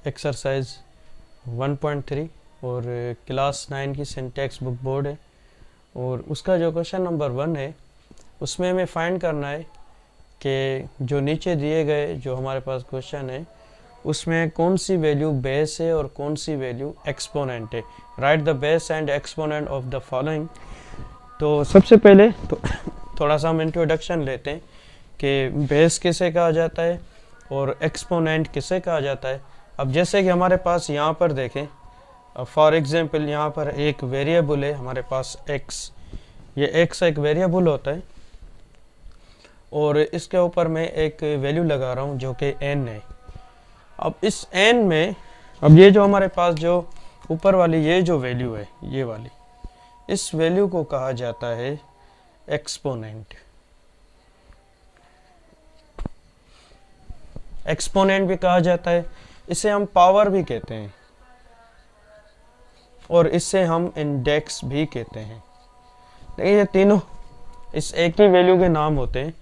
Exercise 1.3 और class 9 की syntax book board है। और उसका जो क्वेश्चन नंबर 1 है उसमें हमें फाइंड करना है कि जो नीचे दिए गए जो हमारे पास क्वेश्चन है उसमें कौन सी वैल्यू बेस है और कौन सी वैल्यू एक्सपोनेंट है। Right the base and exponent of the following. तो सबसे पहले तो थोड़ा सा हम इंट्रोडक्शन लेते हैं कि बेस किसे कहा जाता है और एक्सपोनेंट किसे कहा जाता है। अब जैसे कि हमारे पास यहाँ पर देखें, फॉर एग्जांपल यहाँ पर एक वेरिएबल है हमारे पास x। ये x एक वेरिएबल होता है और इसके ऊपर मैं एक वैल्यू लगा रहा हूँ जो कि n है। अब इस n में अब ये जो हमारे पास जो ऊपर वाली ये जो वैल्यू है ये वाली, इस वैल्यू को कहा जाता है एक्सपोनेंट। एक्सपोनेंट भी कहा जाता है, इसे हम पावर भी कहते हैं और इससे हम इंडेक्स भी कहते हैं। देखिए ये तीनों इस एक ही वैल्यू के नाम होते हैं,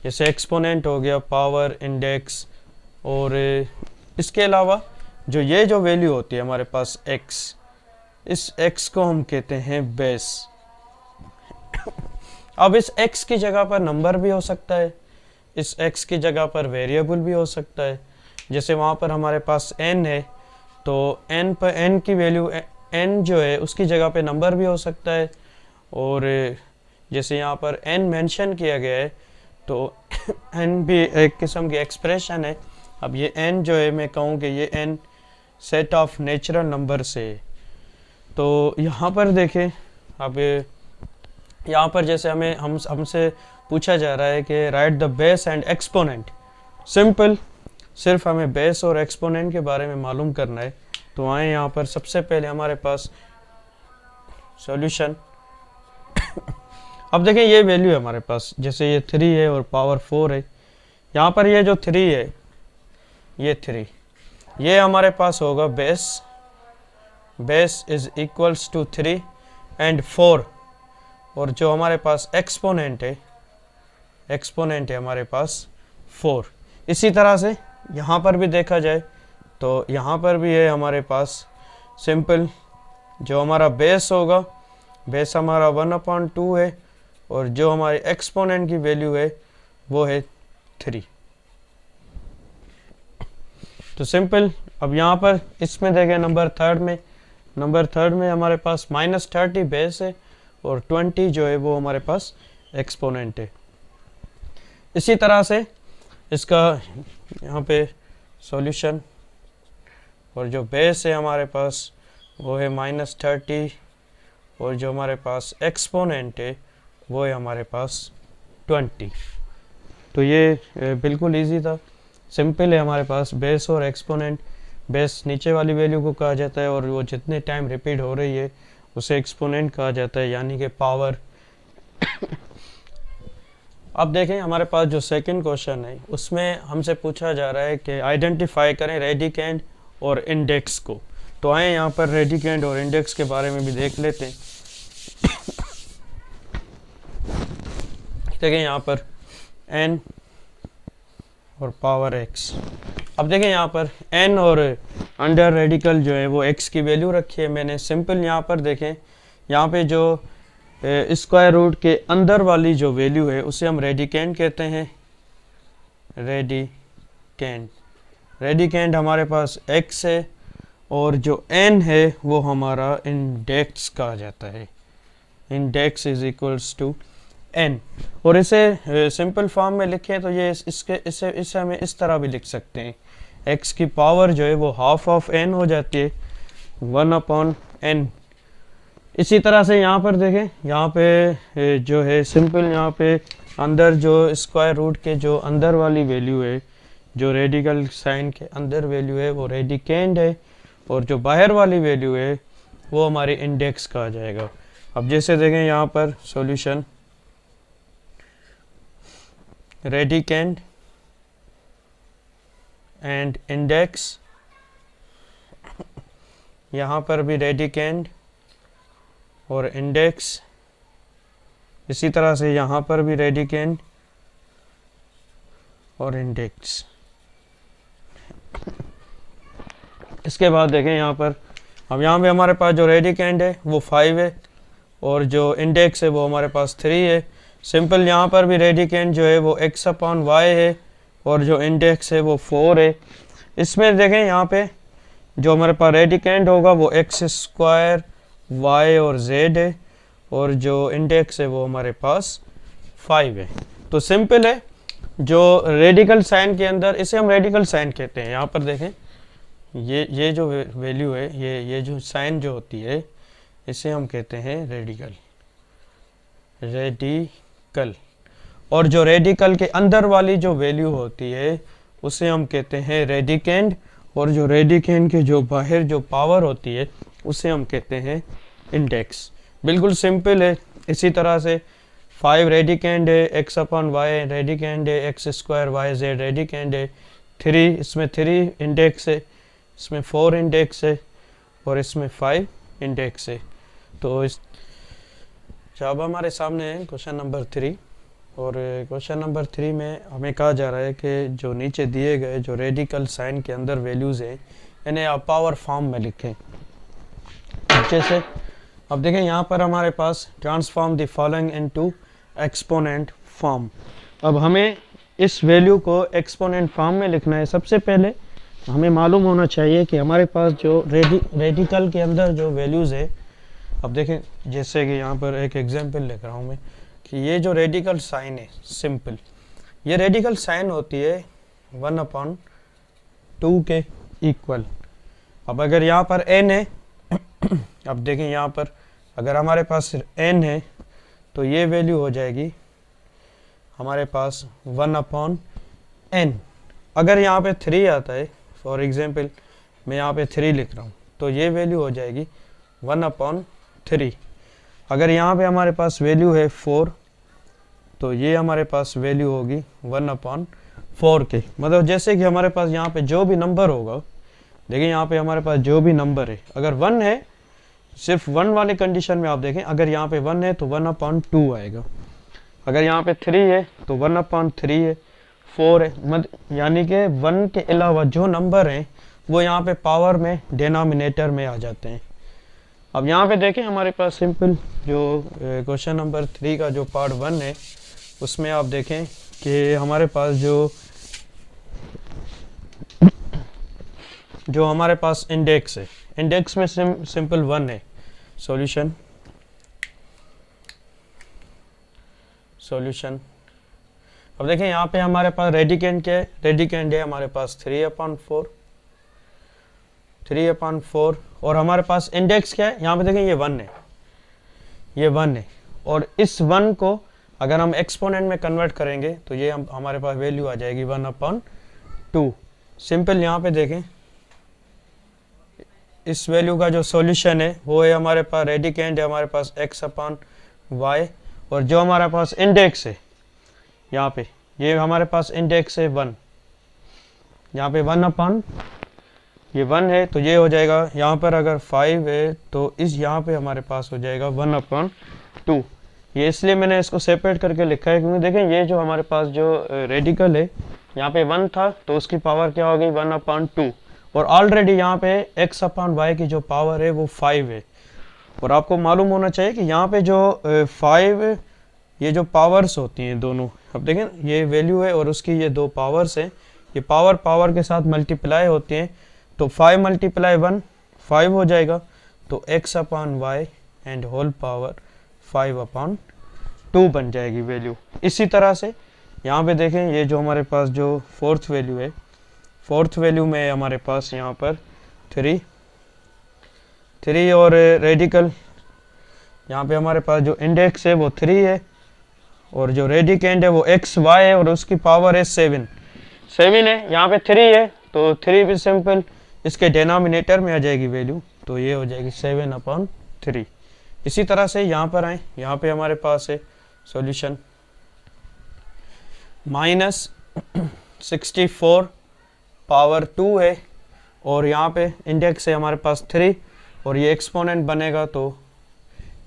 जैसे एक्सपोनेंट हो गया, पावर, इंडेक्स। और इसके अलावा जो ये जो वैल्यू होती है हमारे पास x, इस x को हम कहते हैं बेस। अब इस x की जगह पर नंबर भी हो सकता है, इस x की जगह पर वेरिएबल भी हो सकता है। जैसे वहाँ पर हमारे पास n है तो n पर n की वैल्यू n जो है उसकी जगह पे नंबर भी हो सकता है। और जैसे यहाँ पर n मेंशन किया गया है तो n भी एक किस्म की एक्सप्रेशन है। अब ये n जो है मैं कहूँ कि ये n set of natural number से। तो यहाँ पर देखें, अब यहाँ पर जैसे हमसे पूछा जा रहा है कि right the base and exponent. Simple, सिर्फ हमें बेस और एक्सपोनेंट के बारे में मालूम करना है। तो आए यहाँ पर सबसे पहले हमारे पास सॉल्यूशन। अब देखें ये वैल्यू है हमारे पास, जैसे ये 3 है और पावर 4 है। यहाँ पर ये जो 3 है, ये 3, ये हमारे पास होगा base. Base is equals to 3 and 4। और जो हमारे पास एक्सपोनेंट है, एक्सपोनेंट है हमारे पास 4। इसी तरह से यहाँ पर भी देखा जाए तो यहाँ पर भी है हमारे पास सिंपल, जो हमारा बेस होगा, बेस हमारा 1/2 है और जो हमारी एक्सपोनेंट की वैल्यू है वो है 3। तो सिंपल, अब यहाँ पर इसमें देखें नंबर थर्ड में हमारे पास -30 बेस है और 20 जो है वो हमारे पास एक्सपोनेंट है। इसी तरह से इसका यहाँ पे सॉल्यूशन, और जो बेस है हमारे पास वो है -30 और जो हमारे पास एक्सपोनेंट है वो है हमारे पास 20। तो ये बिल्कुल इजी था, सिंपल है हमारे पास बेस और एक्सपोनेंट। बेस नीचे वाली वैल्यू को कहा जाता है और वो जितने टाइम रिपीट हो रही है उसे एक्सपोनेंट कहा जाता है, यानी कि पावर। अब देखें हमारे पास जो सेकंड क्वेश्चन है उसमें हमसे पूछा जा रहा है कि आइडेंटिफाई करें रेडिकेंड और इंडेक्स को। तो आए यहाँ पर रेडिकेंड और इंडेक्स के बारे में भी देख लेते हैं। देखें यहाँ पर n और पावर x। अब देखें यहाँ पर n और अंडर रेडिकल जो है वो x की वैल्यू रखी है मैंने। सिंपल यहाँ पर देखें, यहाँ पे जो स्क्वायर रूट के अंदर वाली जो वैल्यू है उसे हम रेडिकेंड कहते हैं। रेडिकेंड हमारे पास x है और जो n है वो हमारा इंडेक्स कहा जाता है। Index is equals to n। और इसे सिंपल फॉर्म में लिखें तो ये इसे हमें इस तरह भी लिख सकते हैं, x की पावर जो है वो हाफ ऑफ n हो जाती है, 1/n। इसी तरह से यहाँ पर देखें, यहाँ पे जो है सिंपल, यहाँ पे अंदर जो स्क्वायर रूट के जो अंदर वाली वैल्यू है, जो रेडिकल साइन के अंदर वैल्यू है वो रेडिकेंड है और जो बाहर वाली वैल्यू है वो हमारी इंडेक्स कहा जाएगा। अब जैसे देखें यहाँ पर सॉल्यूशन, रेडिकेंड एंड इंडेक्स, यहाँ पर भी रेडिकेंड और इंडेक्स। इसी तरह से यहाँ पर भी रेडिकेंड और इंडेक्स। इसके बाद देखें यहाँ पर, अब यहाँ पे हमारे पास जो रेडिकेंड है वो 5 है और जो इंडेक्स है वो हमारे पास 3 है। सिंपल यहाँ पर भी रेडिकेंड जो है वो x अपॉन वाई है और जो इंडेक्स है वो 4 है। इसमें देखें यहाँ पे जो हमारे पास रेडिकेंड होगा वो x स्क्वायर y और z है और जो इंडेक्स है वो हमारे पास 5 है। तो सिंपल है, जो रेडिकल साइन के अंदर, इसे हम रेडिकल साइन कहते हैं। यहाँ पर देखें ये जो वैल्यू है, ये जो साइन जो होती है इसे हम कहते हैं रेडिकल। और जो रेडिकल के अंदर वाली जो वैल्यू होती है उसे हम कहते हैं रेडिकेंड, और जो रेडिकेंड के जो बाहर जो पावर होती है उसे हम कहते हैं इंडेक्स। बिल्कुल सिंपल है। इसी तरह से 5 रेडिकेंड है, x अपॉन वाई रेडिकेंड है, x square y z radicand है, 3 इसमें 3 इंडेक्स है, इसमें 4 इंडेक्स है और इसमें 5 इंडेक्स है। तो इस जब हमारे सामने है क्वेश्चन नंबर 3, और क्वेश्चन नंबर 3 में हमें कहा जा रहा है कि जो नीचे दिए गए जो रेडिकल साइन के अंदर वैल्यूज़ हैं इन्हें आप पावर फॉर्म में लिखें। जैसे अब देखें यहाँ पर हमारे पास transform the following into exponent form. अब हमें इस वैल्यू को एक्सपोनेंट फॉर्म में लिखना है। सबसे पहले हमें मालूम होना चाहिए कि हमारे पास जो रेडिकल के अंदर जो वैल्यूज़ है, अब देखें जैसे कि यहाँ पर एक एग्जांपल लिख रहा हूँ मैं कि ये जो रेडिकल साइन है, सिंपल ये रेडिकल साइन होती है 1/2 के इक्वल। अब अगर यहाँ पर n है, अब देखें यहाँ पर अगर हमारे पास n है तो ये वैल्यू हो जाएगी हमारे पास 1/n। अगर यहाँ पे 3 आता है, फॉर एग्जांपल मैं यहाँ पे 3 लिख रहा हूँ, तो ये वैल्यू हो जाएगी 1/3। अगर यहाँ पे हमारे पास वैल्यू है 4, तो ये हमारे पास वैल्यू होगी 1/4 के। मतलब जैसे कि हमारे पास यहाँ पे जो भी नंबर होगा, देखिए यहाँ पे हमारे पास जो भी नंबर है, अगर 1 है, सिर्फ 1 वाले कंडीशन में आप देखें, अगर यहाँ पे 1 है तो 1/2 आएगा। अगर यहाँ पे 3 है तो 1/3 है, 4 है, मतलब यानी कि 1 के अलावा जो नंबर हैं वो यहाँ पे पावर में डिनोमिनेटर में आ जाते हैं। अब यहाँ पे देखें हमारे पास सिंपल जो क्वेश्चन नंबर 3 का जो पार्ट 1 है उसमें आप देखें कि हमारे पास जो हमारे पास इंडेक्स है, इंडेक्स में सिंपल 1 है। सॉल्यूशन अब देखें यहाँ पे हमारे पास रेडिकेंड है हमारे पास 3/4 और हमारे पास इंडेक्स क्या है, यहाँ पे देखें ये 1 है, ये 1 है। और इस 1 को अगर हम एक्सपोनेंट में कन्वर्ट करेंगे तो ये हमारे पास वैल्यू आ जाएगी 1/2। सिंपल यहाँ पे देखें इस वैल्यू का जो सॉल्यूशन है वो है हमारे पास रेडिकेंड है हमारे पास x/y, और जो हमारे पास इंडेक्स है यहाँ पे ये हमारे पास इंडेक्स है 1, यहाँ पे 1 है तो ये हो जाएगा, यहाँ पर अगर 5 है तो इस यहाँ पे हमारे पास हो जाएगा 1/2। ये इसलिए मैंने इसको सेपरेट करके लिखा है क्योंकि देखें ये जो हमारे पास जो रेडिकल है यहाँ पे 1 था तो उसकी पावर क्या हो गई 1/2, और ऑलरेडी यहाँ पे x/y की जो पावर है वो 5 है। और आपको मालूम होना चाहिए कि यहाँ पे जो 5 ये जो पावर्स होती हैं दोनों, अब देखें ये वैल्यू है और उसकी ये 2 पावर्स हैं, ये पावर के साथ मल्टीप्लाई होती हैं, तो 5 × 1 5 हो जाएगा, तो x/y एंड होल पावर 5/2 बन जाएगी वैल्यू। इसी तरह से यहाँ पे देखें ये जो हमारे पास जो फोर्थ वैल्यू है, फोर्थ वैल्यू में हमारे पास यहाँ पर 3 और रेडिकल, यहाँ पे हमारे पास जो इंडेक्स है वो 3 है और जो रेडिकेंड है वो xy है और उसकी पावर है 7 है, यहाँ पे 3 है तो 3 भी सिंपल इसके डिनोमिनेटर में आ जाएगी वैल्यू, तो ये हो जाएगी 7/3। इसी तरह से यहाँ पर आए, यहाँ पे हमारे पास है सॉल्यूशन -64 पावर 2 है और यहाँ पे इंडेक्स है हमारे पास 3 और ये एक्सपोनेंट बनेगा तो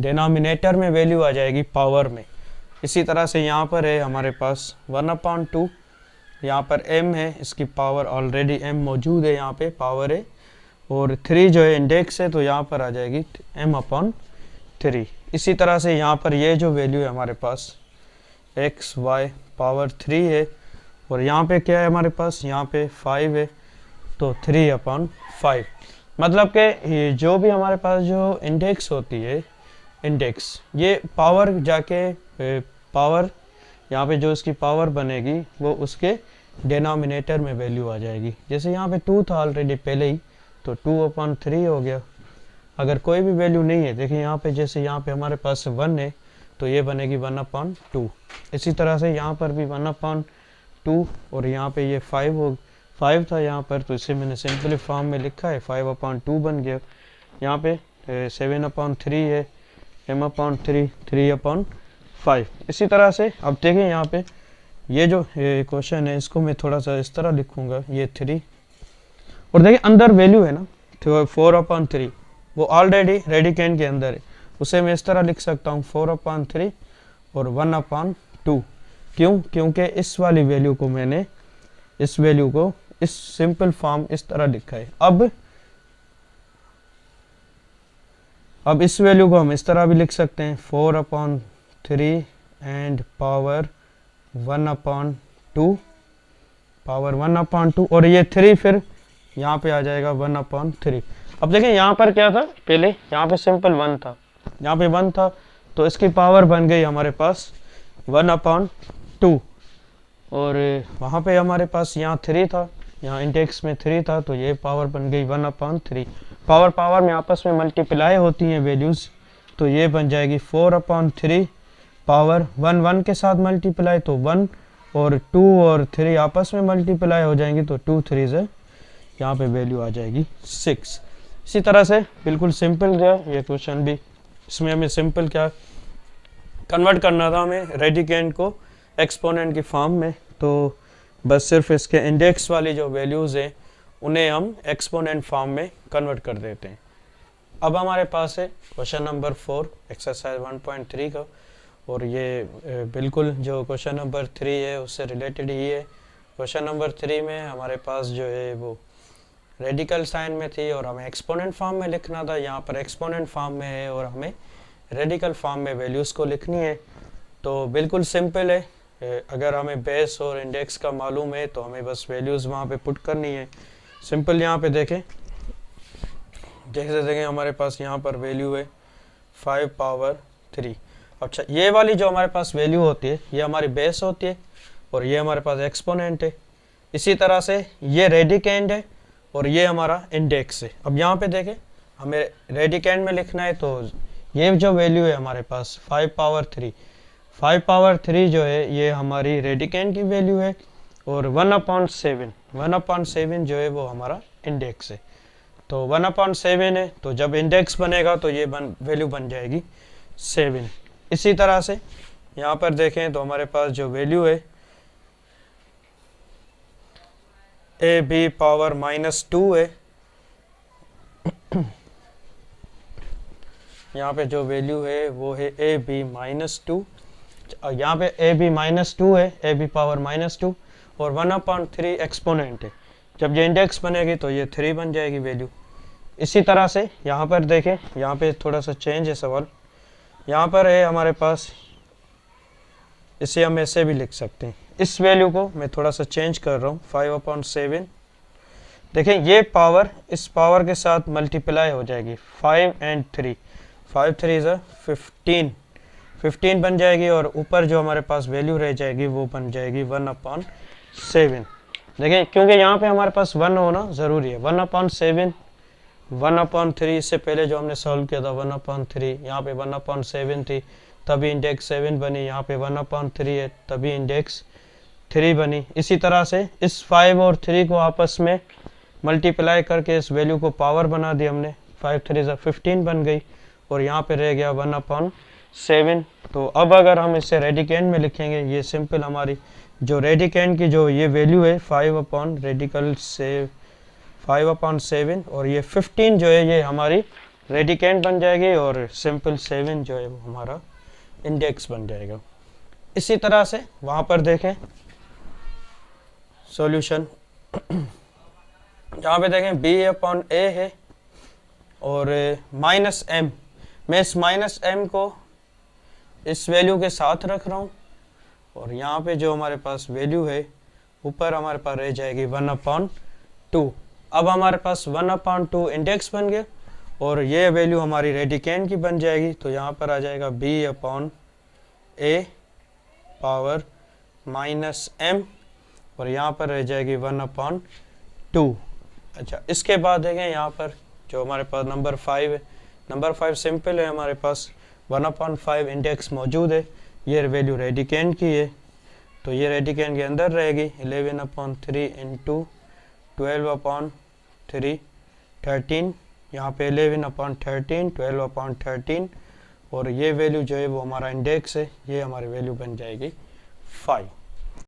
डिनोमिनेटर में वैल्यू आ जाएगी पावर में। इसी तरह से यहाँ पर है हमारे पास 1/2, यहाँ पर m है, इसकी पावर ऑलरेडी m मौजूद है, यहाँ पे पावर है और 3 जो है इंडेक्स है, तो यहाँ पर आ जाएगी m/3। इसी तरह से यहाँ पर ये जो वैल्यू है हमारे पास xy पावर 3 है, और यहाँ पे क्या है हमारे पास, यहाँ पे 5 है, तो 3/5। मतलब कि ये जो भी हमारे पास जो इंडेक्स होती है, इंडेक्स ये पावर जाके पावर यहाँ पे जो इसकी पावर बनेगी वो उसके डिनोमिनेटर में वैल्यू आ जाएगी। जैसे यहाँ पे 2 था ऑलरेडी पहले ही, तो 2/3 हो गया। अगर कोई भी वैल्यू नहीं है, देखिए यहाँ पे जैसे यहाँ पे हमारे पास 1 है, तो ये बनेगी 1/2। इसी तरह से यहाँ पर भी 1/2, और यहाँ पे ये 5 था यहाँ पर, तो इसे मैंने सिंपली फॉर्म में लिखा है, 5/2 बन गया। यहाँ पे 7/3 है, m/3, 3/5। इसी तरह से अब देखें यहाँ पे ये जो क्वेश्चन है, इसको मैं थोड़ा सा इस तरह लिखूंगा, ये 3, और देखिए अंदर वैल्यू है ना 4/3, वो ऑलरेडी रेडिकेंड के अंदर है, उसे मैं इस तरह लिख सकता हूँ 4/3 और 1/2। क्यों? क्योंकि इस वाली वैल्यू को मैंने इस वैल्यू को इस सिंपल फॉर्म इस तरह लिखा है। अब इस वैल्यू को हम इस तरह भी लिख सकते हैं 4/3 एंड पावर 1/2, पावर 1/2, और ये 3 फिर यहाँ पे आ जाएगा 1/3। अब देखें यहाँ पर क्या था, पहले यहाँ पे सिंपल 1 था, यहाँ पे 1 था, तो इसकी पावर बन गई हमारे पास 1/2, और वहाँ पे हमारे पास यहाँ 3 था, यहाँ इंडेक्स में 3 था, तो ये पावर बन गई 1/3। पावर में आपस में मल्टीप्लाई होती हैं वैल्यूज़, तो ये बन जाएगी 4/3 पावर 1 के साथ मल्टीप्लाई, तो 1 और 2 और 3 आपस में मल्टीप्लाई हो जाएंगी, तो 2 3 से यहाँ पे वैल्यू आ जाएगी 6। इसी तरह से बिल्कुल सिंपल जो है ये क्वेश्चन भी, इसमें हमें सिंपल क्या कन्वर्ट करना था, हमें रेडिकेंड को एक्सपोनेंट की फॉर्म में, तो बस सिर्फ इसके इंडेक्स वाली जो वैल्यूज़ हैं उन्हें हम एक्सपोनेंट फॉर्म में कन्वर्ट कर देते हैं। अब हमारे पास है क्वेश्चन नंबर 4 एक्सरसाइज 1.3 का, और ये बिल्कुल जो क्वेश्चन नंबर 3 है उससे रिलेटेड ही है। क्वेश्चन नंबर 3 में हमारे पास जो है वो रेडिकल साइन में थी और हमें एक्सपोनेंट फॉर्म में लिखना था। यहाँ पर एक्सपोनेंट फॉर्म में है और हमें रेडिकल फॉर्म में वैल्यूज़ को लिखनी है। तो बिल्कुल सिंपल है, अगर हमें बेस और इंडेक्स का मालूम है तो हमें बस वैल्यूज़ वहाँ पे पुट करनी है। सिंपल यहाँ पे देखें, जैसे देखें हमारे पास यहाँ पर वैल्यू है 5/3। अच्छा, ये वाली जो हमारे पास वैल्यू होती है ये हमारी बेस होती है और ये हमारे पास एक्सपोनेंट है। इसी तरह से ये रेडिकेंड है और ये हमारा इंडेक्स है। अब यहाँ पे देखें हमें रेडिकेंड में लिखना है, तो ये जो वैल्यू है हमारे पास 5/3 जो है ये हमारी रेडिकेंड की वैल्यू है, और 1/7 जो है वो हमारा इंडेक्स है। तो 1/7 है, तो जब इंडेक्स बनेगा तो ये वैल्यू बन जाएगी 7। इसी तरह से यहाँ पर देखें तो हमारे पास जो वैल्यू है ab पावर -2 है। यहाँ पे जो वैल्यू है वो है ab -2, यहाँ पे ab -2 है, ab पावर -2, और 1/3 एक्सपोनेंट है। जब ये इंडेक्स बनेगी तो ये 3 बन जाएगी वैल्यू। इसी तरह से यहाँ पर देखें, यहाँ पे थोड़ा सा चेंज है सवाल, यहाँ पर है हमारे पास, इसे हम ऐसे भी लिख सकते हैं। इस वैल्यू को मैं थोड़ा सा चेंज कर रहा हूँ, 5/7। देखें ये पावर इस पावर के साथ मल्टीप्लाई हो जाएगी, 5 and 3, 5 3 15 बन जाएगी, और ऊपर जो हमारे पास वैल्यू रह जाएगी वो बन जाएगी 1/7। देखें क्योंकि यहाँ पे हमारे पास 1 होना ज़रूरी है। 1/7, 1/3, इससे पहले जो हमने सॉल्व किया था 1/3, यहाँ पे 1/7 थी तभी इंडेक्स 7 बनी, यहाँ पे 1/3 है तभी इंडेक्स 3 बनी। इसी तरह से इस 5 और 3 को आपस में मल्टीप्लाई करके इस वैल्यू को पावर बना दी हमने, 5 3 15 बन गई, और यहाँ पे रह गया 1/7। तो अब अगर हम इसे रेडिकेंड में लिखेंगे, ये सिंपल हमारी जो रेडिकेंड की जो ये वैल्यू है 5/7 और ये 15 जो है ये हमारी रेडिकेंड बन जाएगी, और सिंपल 7 जो है वो हमारा इंडेक्स बन जाएगा। इसी तरह से वहाँ पर देखें सॉल्यूशन, यहाँ पे देखें b/a है और माइनस एम, मैं इस माइनस एम को इस वैल्यू के साथ रख रहा हूँ और यहाँ पे जो हमारे पास वैल्यू है ऊपर हमारे पास रह जाएगी 1/2। अब हमारे पास 1/2 इंडेक्स बन गया और ये वैल्यू हमारी रेडिकेंड की बन जाएगी, तो यहाँ पर आ जाएगा b/a पावर माइनस m और यहाँ पर रह जाएगी 1/2। अच्छा, इसके बाद देखें यहाँ पर जो हमारे पास नंबर 5 है, नंबर 5 सिंपल है, हमारे पास 1/5 इंडेक्स मौजूद है, ये वैल्यू रेडिकेंड की है, तो ये रेडिकेंड के अंदर रहेगी 11/3 इंटू 12/3 13, यहाँ पे 11/13 12/13 और ये वैल्यू जो है वो हमारा इंडेक्स है, ये हमारी वैल्यू बन जाएगी 5।